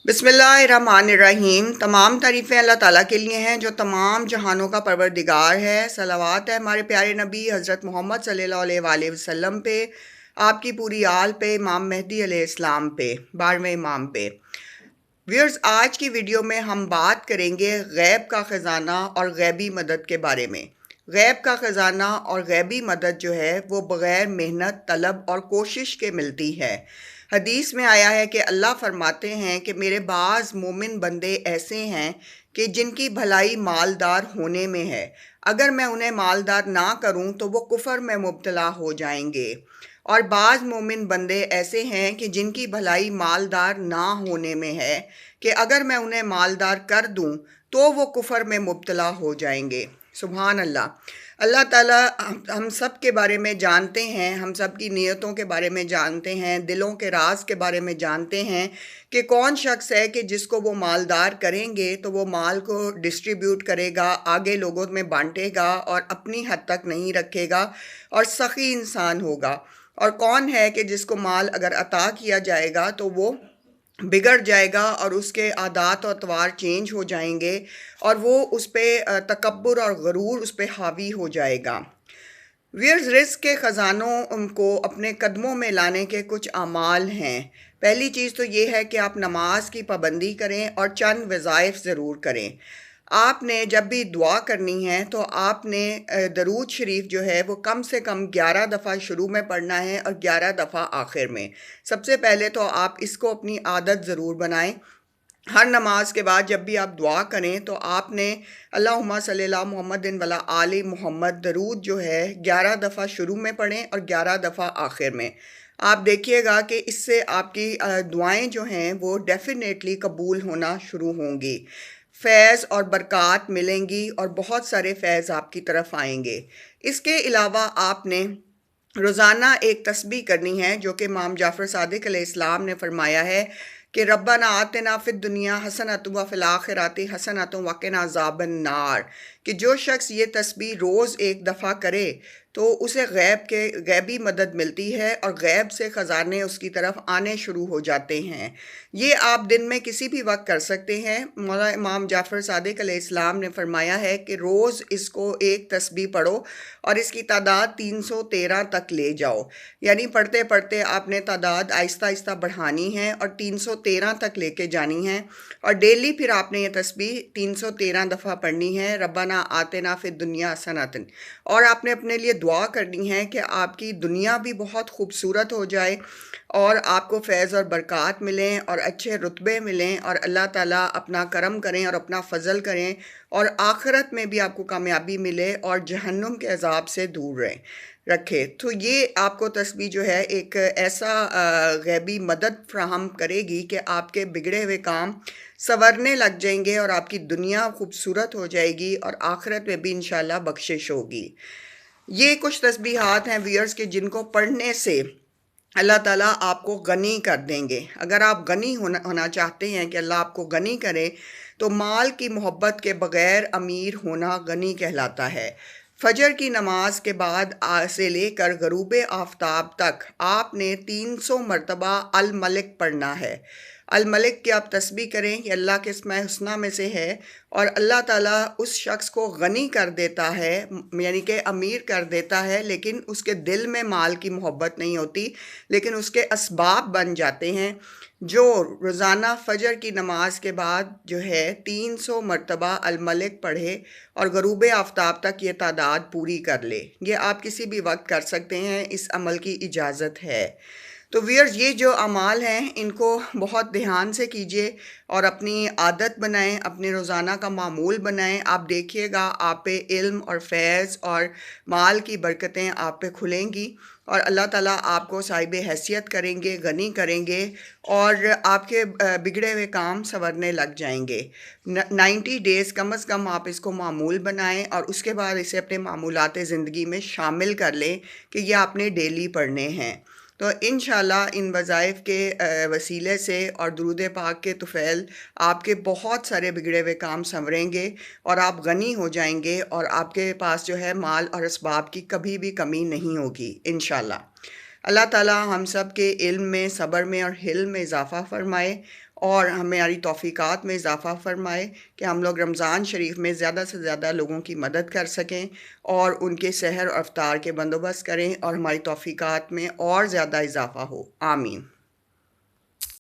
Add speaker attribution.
Speaker 1: बिस्मिल्लाहिर्रहमानिर्रहीम। तमाम तारीफ़ें अल्लाह ताला के लिए हैं जो तमाम जहानों का परवरदिगार है। सलावत है हमारे प्यारे नबी हज़रत मोहम्मद सल्लल्लाहु अलैहि वसल्लम पे, आपकी पूरी आल पे, इमाम मेहदी अलैहिस्सलाम पे, 12वें इमाम पे। व्यूअर्स, आज की वीडियो में हम बात करेंगे गैब का ख़जाना और गैबी मदद के बारे में। गैब का ख़जाना और गैबी मदद जो है वो बग़ैर मेहनत, तलब और कोशिश के मिलती है। हदीस में आया है कि अल्लाह फरमाते हैं कि मेरे बाज़ मोमिन बंदे ऐसे हैं कि जिनकी भलाई मालदार होने में है, अगर मैं उन्हें मालदार ना करूं तो वो कुफर में मुब्तला हो जाएंगे। और बाज़ मोमिन बंदे ऐसे हैं कि जिनकी भलाई मालदार ना होने में है कि अगर मैं उन्हें मालदार कर दूं तो वो कुफर में मुब्तला हो जाएंगे। सुभान अल्लाह। अल्लाह ताला हम सब के बारे में जानते हैं, हम सब की नीयतों के बारे में जानते हैं, दिलों के राज के बारे में जानते हैं कि कौन शख्स है कि जिसको वो मालदार करेंगे तो वो माल को डिस्ट्रीब्यूट करेगा, आगे लोगों में बांटेगा और अपनी हद तक नहीं रखेगा और सखी इंसान होगा। और कौन है कि जिसको माल अगर अता किया जाएगा तो वो बिगड़ जाएगा और उसके आदात और अतवार चेंज हो जाएंगे और वो उस पर तकब्बुर और गरूर उस पर हावी हो जाएगा। वियर्स, रिस्क के ख़जानों को अपने कदमों में लाने के कुछ अमाल हैं। पहली चीज़ तो ये है कि आप नमाज की पाबंदी करें और चंद वज़ाइफ ज़रूर करें। आपने जब भी दुआ करनी है तो आपने दरूद शरीफ जो है वो कम से कम 11 दफ़ा शुरू में पढ़ना है और 11 दफ़ा आखिर में। सबसे पहले तो आप इसको अपनी आदत ज़रूर बनाएं। हर नमाज के बाद जब भी आप दुआ करें तो आपने अल्लाहुम्मा सल्ली अला मुहम्मदिन वला आले मुहम्मद दरूद जो है 11 दफ़ा शुरू में पढ़ें और 11 दफ़ा आखिर में। आप देखिएगा कि इससे आपकी दुआएं जो हैं वो डेफिनेटली कबूल होना शुरू होंगी। फैज़ और बरक़ात मिलेंगी और बहुत सारे फैज़ आपकी तरफ आएंगे। इसके अलावा आपने रोज़ाना एक तस्बीह करनी है जो कि इमाम जाफ़र सादिक अलैहिस्सलाम ने फरमाया है कि रब्बना आतिना फिद दुनिया हसनतुम व फिल आखिराति हसनतुम व क़िना अज़ाबन नार, कि जो शख्स ये तस्बीह रोज़ एक दफ़ा करे तो उसे गैबी मदद मिलती है और गैब से ख़जाने उसकी तरफ आने शुरू हो जाते हैं। ये आप दिन में किसी भी वक्त कर सकते हैं। मौला इमाम जाफ़र सादिक अलैहिस्सलाम ने फरमाया है कि रोज़ इसको एक तस्बीह पढ़ो और इसकी तादाद 313 तक ले जाओ। यानी पढ़ते पढ़ते आपने तादाद आहिस्ता आहिस्ता बढ़ानी है और 313 तक लेके जानी है। और डेली फिर आपने ये तस्बीह 313 दफ़ा पढ़नी है, रब्बाना आतिना फिद दुनिया हसनतन। और आपने अपने लिए दुआ करनी है कि आपकी दुनिया भी बहुत खूबसूरत हो जाए और आपको फैज़ और बरक़ात मिलें और अच्छे रुतबे मिलें और अल्लाह ताला अपना करम करें और अपना फ़ज़ल करें और आखिरत में भी आपको कामयाबी मिले और जहन्नुम के अज़ाब से दूर रखे। तो ये आपको तस्बीह जो है एक ऐसा गैबी मदद फ्राहम करेगी कि आपके बिगड़े हुए काम संवरने लग जाएंगे और आपकी दुनिया खूबसूरत हो जाएगी और आखिरत में भी इंशाल्लाह बख्शिश होगी। ये कुछ तस्बीहात हैं व्यूअर्स के जिनको पढ़ने से अल्लाह ताला आपको गनी कर देंगे। अगर आप गनी होना चाहते हैं कि अल्लाह आपको गनी करे तो माल की मोहब्बत के बग़ैर अमीर होना गनी कहलाता है। फजर की नमाज के बाद से लेकर गरूब आफ्ताब तक आपने 300 मरतबा अल मलिक पढ़ना है। अल मलिक की आप तस्बीह करें, ये अल्लाह के अस्माए हुस्ना में से है और अल्लाह ताला उस शख्स को गनी कर देता है, यानी कि अमीर कर देता है, लेकिन उसके दिल में माल की मोहब्बत नहीं होती, लेकिन उसके असबाब बन जाते हैं। जो रोज़ाना फ़जर की नमाज के बाद जो है 300 मरतबा अल मलिक पढ़े और गरूब आफ्ताब तक ये तादाद पूरी कर ले। ये आप किसी भी वक्त कर सकते हैं, इस अमल की इजाज़त है। तो व्यूअर्स, ये जो अमाल हैं इनको बहुत ध्यान से कीजिए और अपनी आदत बनाएं, अपने रोज़ाना का मामूल बनाएं। आप देखिएगा आप पे इल्म और फैज़ और माल की बरकतें आप पे खुलेंगी और अल्लाह ताला आपको साहिब हैसियत करेंगे, गनी करेंगे और आपके बिगड़े हुए काम संवरने लग जाएंगे। 90 डेज़ कम अज़ कम आप इसको मामूल बनाएं और उसके बाद इसे अपने मामूलात ज़िंदगी में शामिल कर लें कि ये आपने डेली पढ़ने हैं। तो इंशाल्लाह इन वज़ाइफ के वसीले से और दुरूद पाक के तुफ़ैल आपके बहुत सारे बिगड़े हुए काम संवरेंगे और आप गनी हो जाएंगे और आपके पास जो है माल और असबाब की कभी भी कमी नहीं होगी इंशाल्लाह। अल्लाह ताला हम सब के इल्म में, सब्र में और हिल्म में इजाफ़ा फ़रमाए اور ہماری توفیقات میں اضافہ فرمائے کہ ہم لوگ رمضان شریف میں زیادہ سے زیادہ لوگوں کی مدد کر سکیں اور ان کے سحر اور افطار کے بندوبست کریں اور ہماری توفیقات میں اور زیادہ اضافہ ہو، آمین۔